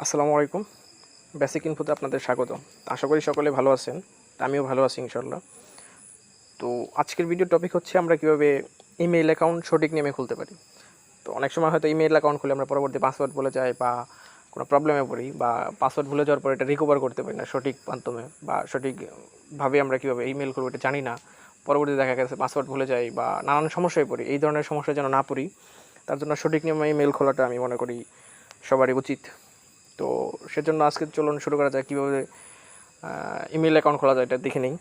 আসসালামু আলাইকুম। বেসিক ইনফোতে আপনাদের স্বাগত। আশা করি সকলে ভালো আছেন। আমিও ভালো আছি ইনশাআল্লাহ। তো আজকের ভিডিও টপিক হচ্ছে আমরা কীভাবে ইমেইল অ্যাকাউন্ট সঠিক নেমে খুলতে পারি। তো অনেক সময় হয়তো ইমেইল অ্যাকাউন্ট খুলে আমরা পরবর্তী পাসওয়ার্ড ভুলে যাই বা কোনো প্রবলেমে পড়ি বা পাসওয়ার্ড ভুলে যাওয়ার পর এটা রিকভার করতে পারি না সঠিক মাধ্যমে বা সঠিকভাবে আমরা কীভাবে ইমেইল খুলবো এটা জানি না। পরবর্তীতে দেখা গেছে পাসওয়ার্ড ভুলে যাই বা নানান সমস্যায় পড়ি। এই ধরনের সমস্যায় যেন না পড়ি তার জন্য সঠিক নিয়মে ইমেইল খোলাটা আমি মনে করি সবারই উচিত। তো সেজন্য আজকে চলুন শুরু করা যায় কীভাবে ইমেল অ্যাকাউন্ট খোলা যায় এটা দেখে নিই।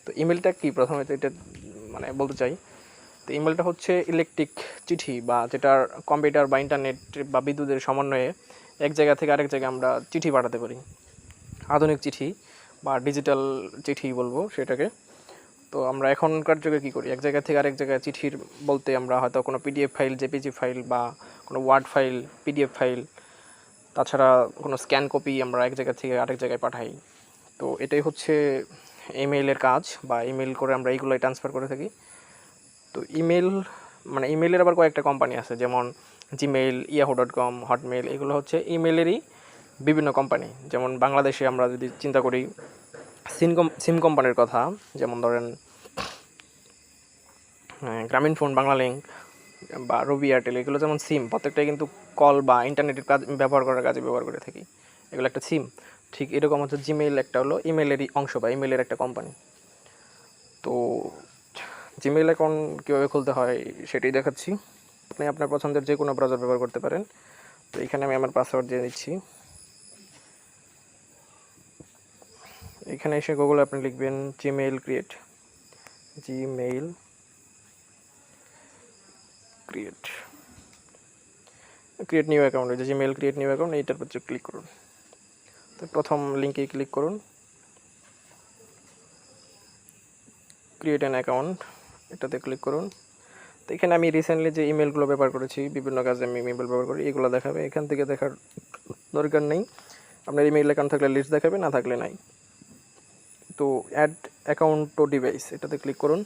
তো ইমেলটা কি প্রথমে তো এটা বলতে চাই। তো ইমেলটা হচ্ছে ইলেকট্রিক চিঠি বা যেটার কম্পিউটার বা ইন্টারনেট বা বিদ্যুতের সমন্বয়ে এক জায়গা থেকে আরেক জায়গায় আমরা চিঠি পাঠাতে পারি। আধুনিক চিঠি বা ডিজিটাল চিঠি বলবো সেটাকে। তো আমরা এখনকার যুগে কী করি, এক জায়গা থেকে আরেক জায়গায় চিঠির বলতে আমরা হয়তো কোনো পিডিএফ ফাইল, জেপিজি ফাইল বা কোনো ওয়ার্ড ফাইল, পিডিএফ ফাইল, তাছাড়া কোনো স্ক্যান কপি আমরা এক জায়গা থেকে আরেক জায়গায় পাঠাই। তো এটাই হচ্ছে ইমেইলের কাজ বা ইমেইল করে আমরা এইগুলোই ট্রান্সফার করে থাকি। তো ইমেইলের আবার কয়েকটা কোম্পানি আছে, যেমন জিমেইল, yahoo.com, হটমেইল, এগুলো হচ্ছে ইমেইলেরই বিভিন্ন কোম্পানি। যেমন বাংলাদেশে আমরা যদি চিন্তা করি সিম কোম্পানির কথা, যেমন ধরেন গ্রামীণ ফোন, বাংলালিংক বা রবি, এয়ারটেল, এগুলো যেমন সিম, প্রত্যেকটাই কিন্তু কল বা ইন্টারনেটের কাজ ব্যবহার করার কাজে ব্যবহার করে থাকি। এগুলো একটা সিম। ঠিক এরকম হচ্ছে জিমেইল একটা হলো ইমেইলেরই অংশ বা ইমেইলের একটা কোম্পানি। তো জিমেইল অ্যাকাউন্ট কীভাবে খুলতে হয় সেটাই দেখাচ্ছি। আপনি আপনার পছন্দের যে কোনো ব্রাউজার ব্যবহার করতে পারেন। তো এখানে আমি আমার পাসওয়ার্ড দিয়ে দিচ্ছি। এখানে এসে গুগলে আপনি লিখবেন জিমেইল ক্রিয়েট নিউ অ্যাকাউন্ট, ওই যে জিমেইল ক্রিয়েট নিউ অ্যাকাউন্ট, এইটার উপর ক্লিক করুন। তো প্রথম লিঙ্কে ক্লিক করুন, ক্রিয়েট অ্যান অ্যাকাউন্ট, এটাতে ক্লিক করুন। তো এখানে আমি রিসেন্টলি যে ইমেলগুলো ব্যবহার করেছি, বিভিন্ন কাজে আমি ইমেল ব্যবহার করি, এগুলো দেখাবে। এখান থেকে দেখার দরকার নেই, আপনার ইমেইল অ্যাকাউন্ট থাকলে লিস্ট দেখাবে, না থাকলে নাই। তো অ্যাড অ্যাকাউন্ট টু ডিভাইস, এটাতে ক্লিক করুন।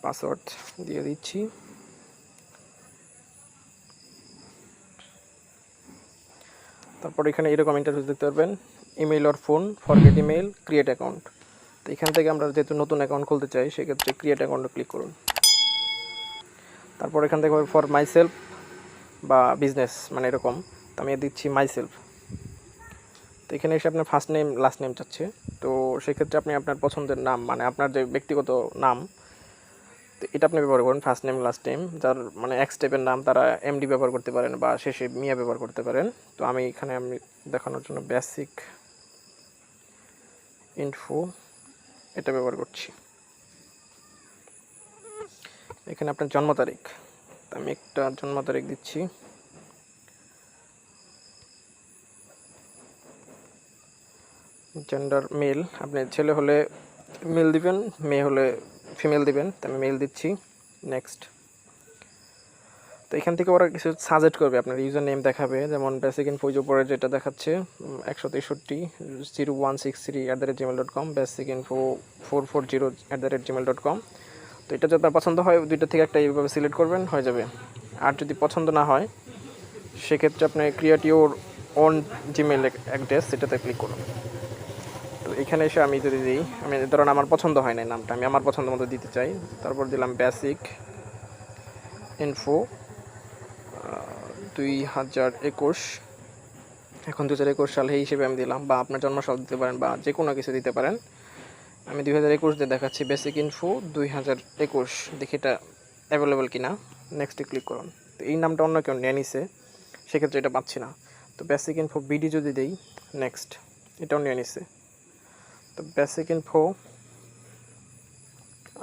পাসওয়ার্ড দিয়ে দিচ্ছি। তারপর এখানে এরকম ইন্টারফেস দেখতে পারবেন, email or phone, forget email, create account. তো এখান থেকে আমরা যেহেতু নতুন অ্যাকাউন্ট খুলতে চাই, সেক্ষেত্রে ক্রিয়েট অ্যাকাউন্টে ক্লিক করুন। তারপর এখান থেকে ফর মাইসেলফ বা বিজনেস এরকম, তো আমি দিচ্ছি মাইসেলফ। তো এখানে এসে আপনার ফার্স্ট নেম লাস্ট নেম চাচ্ছে। তো সেক্ষেত্রে আপনি আপনার পছন্দের নাম, আপনার যে ব্যক্তিগত নাম, তো এটা আপনি ব্যবহার করুন, ফার্স্ট নেম লাস্ট নেম। যার এক স্টেপের নাম তারা এমডি ব্যবহার করতে পারেন বা শেষে মিয়া ব্যবহার করতে পারেন। তো আমি এখানে দেখানোর জন্য বেসিক ইনফো এটা ব্যবহার করছি। এখানে আপনার জন্ম তারিখ, আমি একটা জন্ম তারিখ দিচ্ছি। জেন্ডার মেল, আপনি ছেলে হলে মেল দিবেন, মেয়ে হলে ফিমেল দিবেন। তো আমি মেল দিচ্ছি। নেক্সট। তো এখান থেকে ওরা কিছু সাজেস্ট করবে, আপনার ইউজার নেম দেখাবে, যেমন বেসিক ইনফো উপরে যেটা দেখাচ্ছে 1630163@gmail.com, বেসিক ইনফো 440@gmail.com। তো এটা যদি আপনার পছন্দ হয়, দুইটা থেকে একটা এইভাবে সিলেক্ট করবেন, হয়ে যাবে। আর যদি পছন্দ না হয়, সেক্ষেত্রে আপনি create your own Gmail address, সেটাতে ক্লিক করুন। তো এখানে এসে আমি যদি দিই, ধরুন আমার পছন্দ হয় না নামটা, আমি আমার পছন্দ মতো দিতে চাই। তারপর দিলাম বেসিক ইনফো 2021, এখন 2021 সাল এই হিসেবে আমি দিলাম, বা আপনার জন্মসাল দিতে পারেন বা যে কোনো কিছু দিতে পারেন। আমি 2021 দিয়ে দেখাচ্ছি, বেসিক ইনফো 2021, দেখি এটা অ্যাভেলেবেল কিনা। নেক্সটে ক্লিক করুন। তো এই নামটা অন্য কেউ নিয়ে নিছে, সেক্ষেত্রে এটা পাচ্ছি না। তো বেসিক ইনফো বিডি যদি দেই, নেক্সট, এটাও নিয়ে নিছে। তো বেসিক ইনফো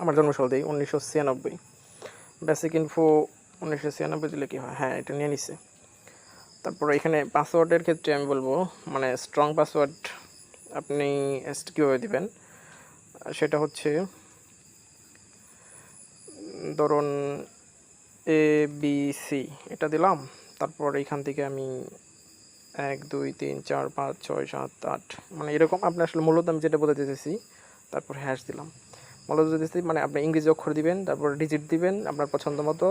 আমার জন্মসাল দিই 1996, বেসিক ইনফো 1996 দিলে কী হয়, হ্যাঁ এটা নিয়ে নিছে। তারপর এখানে পাসওয়ার্ডের ক্ষেত্রে আমি বলবো, স্ট্রং পাসওয়ার্ড আপনি কীভাবে দেবেন, সেটা হচ্ছে ধরুন ABC, এটা দিলাম। তারপর এখান থেকে আমি 1 2 3 4 5 6 7 8, এরকম আপনি আসলে মূলত আমি যেটা বলতে চাইছি। তারপর হ্যাশ দিলাম। মূলত দিতেছি আপনি ইংরেজি অক্ষর দিবেন, তারপর ডিজিট দিবেন আপনার পছন্দ মতো,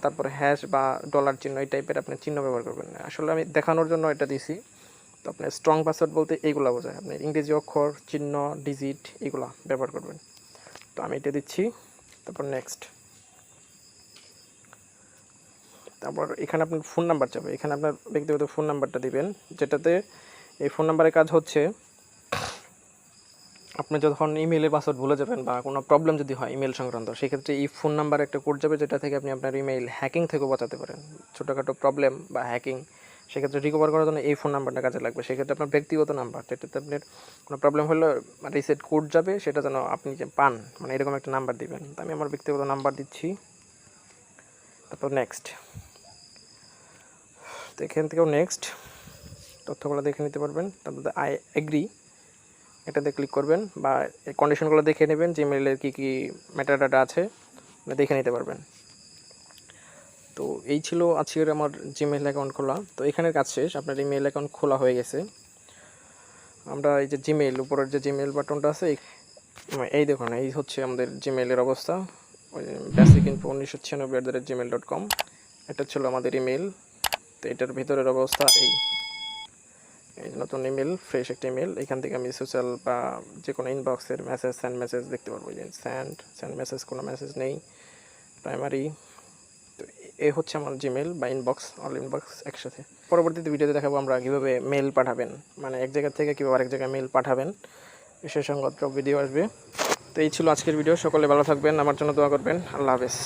তারপরে হ্যাশ বা ডলার চিহ্ন এই টাইপের আপনি চিহ্ন ব্যবহার করবেন না। আসলে আমি দেখানোর জন্য এটা দিছি। তো আপনার স্ট্রং পাসওয়ার্ড বলতে এইগুলো বোঝায়, আপনি ইংরেজি অক্ষর, চিহ্ন, ডিজিট এগুলো ব্যবহার করবেন। তো আমি এটা দিচ্ছি, তারপর নেক্সট। তারপর এখানে আপনার ফোন নাম্বার যাবে, এখানে আপনার ব্যক্তিগত ফোন নাম্বারটা দিবেন, যেটাতে এই ফোন নাম্বারের কাজ হচ্ছে আপনি যখন ইমেইলের পাসওয়ার্ড ভুলে যাবেন বা কোনো প্রবলেম যদি হয় ইমেল সংক্রান্ত, সেক্ষেত্রে এই ফোন নাম্বারে একটা কোড যাবে, যেটা থেকে আপনি আপনার ইমেইল হ্যাকিং থেকে বাঁচাতে পারেন। ছোটোখাটো প্রবলেম বা হ্যাকিং, সেক্ষেত্রে রিকভার করার জন্য এই ফোন নাম্বারটা কাজে লাগবে। সেক্ষেত্রে আপনার ব্যক্তিগত নাম্বার, যেটাতে আপনার কোনো প্রবলেম হলে রিসেট কোড যাবে, সেটা যেন আপনি যে পান, মানে এরকম একটা নাম্বার দিবেন। তো আমি আমার ব্যক্তিগত নাম্বার দিচ্ছি, তারপর নেক্সট। তো এখান থেকেও নেক্সট তথ্যগুলো দেখে নিতে পারবেন। তারপর আই এগ্রি এটাতে ক্লিক করবেন, বা এই কন্ডিশনগুলো দেখে নেবেন যে ইমেইলের কী কী মেটাডাটা আছে দেখে নিতে পারবেন। তো এই ছিল আজকের আমার জিমেইল অ্যাকাউন্ট খোলা। তো এখানের কাজ শেষ, আপনার ইমেইল অ্যাকাউন্ট খোলা হয়ে গেছে। আমরা এই যে জিমেইল, উপরের যে জিমেইল বাটনটা আছে, এই দেখুন, এই হচ্ছে আমাদের জিমেইলের অবস্থা। ওই basicinfo1996@gmail.com, এটা ছিল আমাদের ইমেইল। তো এটার ভিতরের অবস্থা এই নতুন ইমেল, ফ্রেশ একটা ইমেল। এখান থেকে আমি সোশ্যাল বা যে কোনো ইনবক্সের মেসেজ, সেন্ড মেসেজ দেখতে পারবো। যে সেন্ড মেসেজ, কোনো মেসেজ নেই, প্রাইমারি। তো এ হচ্ছে আমার জিমেল বা ইনবক্স, অল ইনবক্স একসাথে। পরবর্তীতে ভিডিওতে দেখাবো আমরা কীভাবে মেল পাঠাবেন, মানে এক জায়গা থেকে কীভাবে আরেক জায়গায় মেল পাঠাবেন, সে সংক্রান্ত ভিডিও আসবে। তো এই ছিল আজকের ভিডিও। সকলে ভালো থাকবেন, আমার জন্য দোয়া করবেন। আল্লাহ হাফেজ।